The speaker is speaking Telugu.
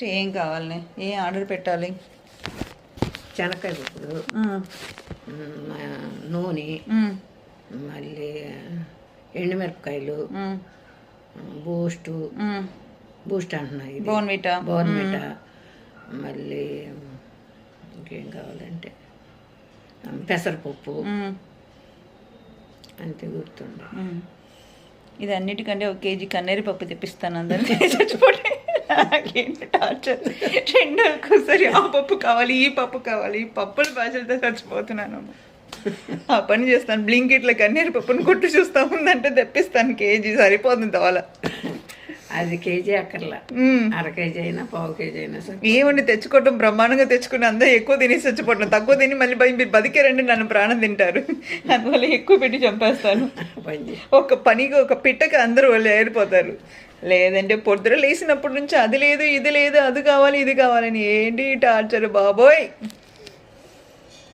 ఏం కావాలి? ఏం ఆర్డర్ పెట్టాలి? శనక్కాయ పప్పులు, నూనె, మళ్ళీ ఎండుమిరపకాయలు, బూస్ట్ అంటున్నాయి, బోర్న్విటా, మళ్ళీ ఇంకేం కావాలంటే పెసరపప్పు, అంతే గుర్తుండే. ఇది అన్నిటికంటే 1 కేజీ కన్నేరి పప్పు తెప్పిస్తాను అందరినీ చచ్చిపోతే. టార్చర్. 2 ఒక్కసారి ఆ పప్పు కావాలి, ఈ పప్పు కావాలి, ఈ పప్పుల భాషలతో చచ్చిపోతున్నాను. ఆ పని చేస్తాను. బ్లింకిట్లో కన్నేరు పప్పును కొట్టు చూస్తా ఉందంటే తెప్పిస్తాను. కేజీ సరిపోతుంది తోల. అది కేజీ అక్కర్లా, అర కేజీ అయినా పావు కేజీ అయినా సరే. ఏమండి తెచ్చుకోవటం బ్రహ్మాండంగా తెచ్చుకుని అందరూ ఎక్కువ తినేసి చచ్చిపోవటం, తక్కువ తిని మళ్ళీ మీరు బతికేరండి నన్ను ప్రాణం తింటారు. అందువల్ల ఎక్కువ పెట్టి చంపేస్తాను. ఒక పనిగా ఒక పిట్టకి అందరూ వాళ్ళు ఏరిపోతారు. లేదంటే పొద్దున లేచినప్పటి నుంచి అది లేదు, ఇది లేదు, అది కావాలి, ఇది కావాలని ఏంటి టార్చర్ బాబోయ్.